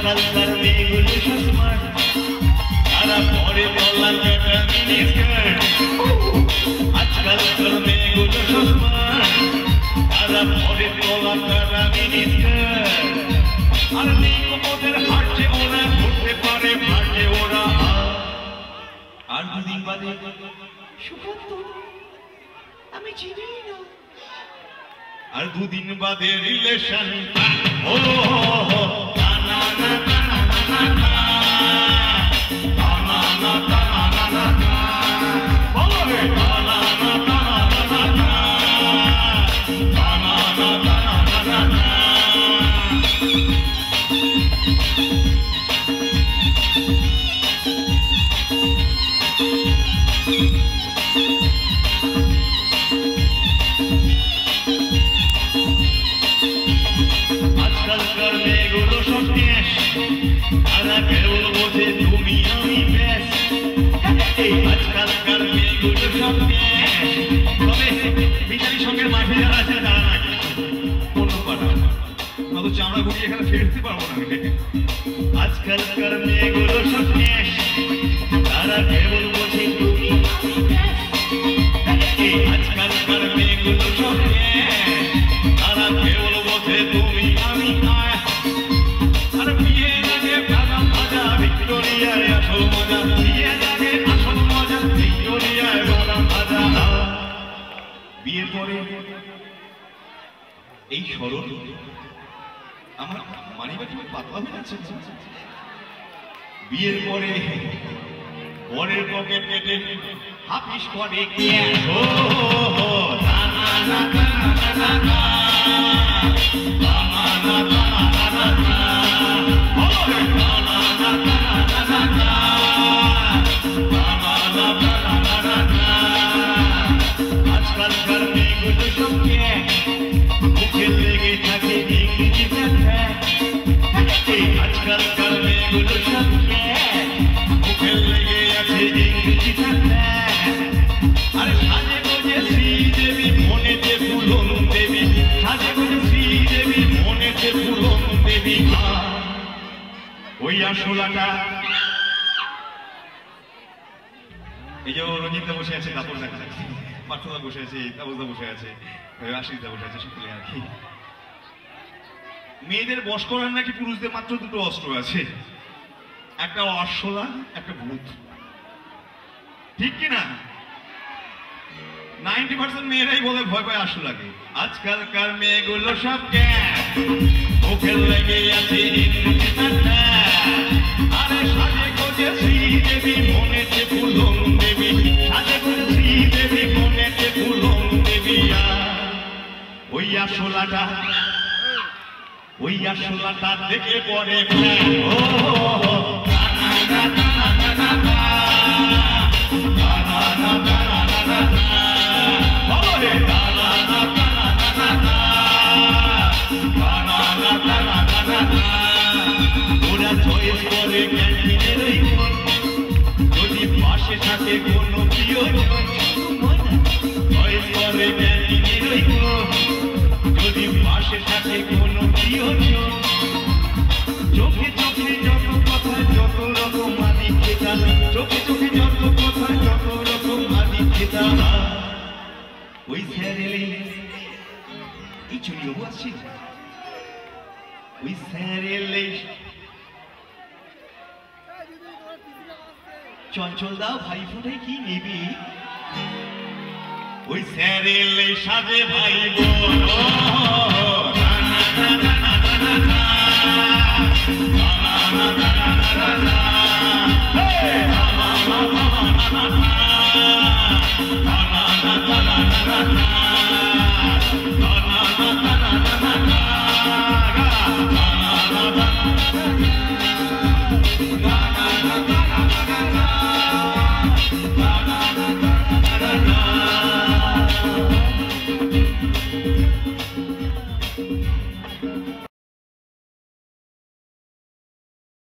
আজকালকার মেয়েগুলো সব স্মার্ট, তারা পরে বলা কাটা মিনি স্কার্ট। আজকালকার মেয়েগুলো সব স্মার্ট, তারা পরে বলা কাটা মিনি স্কার্ট। আর নেই ওদের হাঁটছে ওরা, ঘুরতে পারে হাঁটছে ওরা। আর দুদিন বাদে সুকান্ত আমি চিনি না, আর দুদিন বাদে রিলেশন। ও আজকালকার মেয়েগুলো সব ক্যাশ, তারা কেবল বোঝে তুমি আমি ব্যাস। আজকালকার মেয়েগুলো সব ক্যাশ, তবে বিচারি সঙ্গের মাঠে যারা আছে তারা না কোনো পাঠা নত চামড়া গুটিয়ে এখানে ফেরতে পারবো না। আজকালকার মেয়েগুলো সব ক্যাশ, তারা কেবল বোঝে তুমি আমি ব্যাস। আজকালকার মেয়েগুলো সব ক্যাশ, তারা কেবল বোঝে তুমি আমি আয়। আর বিয়ের আগে বাদাম ভাজা ভিক্টোরিয়ায় আসল মজা, বিয়ের আগে আসল মজা ভিক্টোরিয়ায় বাদাম ভাজা। বিয়ের পরে এই সরল আমার মানিব্যাগ পাতলা হয়ে যাচ্ছে। বিয়ের পরে বরের পকেট কেটে হাফিস করে ক্যাশ। ও না না না না না আজকালকার মেয়েগুলো সব ক্যাশ, মুখে লেগে থাকে ইংরেজি ব্যাখ্যা। আজকালকার মেয়েগুলো সব ক্যাশ, মুখে লেগে আছে ইংরেজি ব্যাখ্যা। আরে সাজে গোজে শ্রীদেবী, মনেতে ফুলন দেবী, সাজে গোজে শ্রীদেবী, মনেতে ফুলন দেবী। ওই আসলাটা এই যে রঞ্জিতদা বসে আছে, কাপড় দেখা যাচ্ছে, পার্থদা বসে আছে, তাবুদা বসে আছে, আশিসদা বসে আছে, সকলে আর কি। মেয়েদের বশ করার নাকি পুরুষদের মাত্র দুটো অস্ত্র আছে, একটা অশ্বলা, একটা ভূত। ঠিক কিনা? 90% মেয়েরাই বলে ভয় পায় আসলাকে। আজকালকার মেয়েগুলো সব ক্যাশ, মুখে লেগে আছে ইংরেজি ব্যাখ্যা। আরে সাজে গোজে শ্রীদেবী, মনেতে ফুলন দেবী, সাজে গোজে শ্রীদেবী, মনেতে ফুলন দেবী। ওই আসলাটা, ওই আসলাটা দেখে পরে ও ওরা চয়েস করে ক্যান্টিনের ওই কোণ, যদি পাশে থাকে কোনো প্রিয়জন। চয়েস করে ক্যান্টিনের ওই কোণ, যদি পাশে থাকে কোনো প্রিয়জন। চোখে চোখে যত কথা, যত রকম মানি খেতা, চোখে চোখে যত কথা, যত রকম মানি খেতা। ওই স্যারেলে এই চুরিও আসছে, ওই স্যারেলে চঞ্চল দাও ভাই ফোটাই কি নিবি? ওই স্যারেলে সাজে ভাই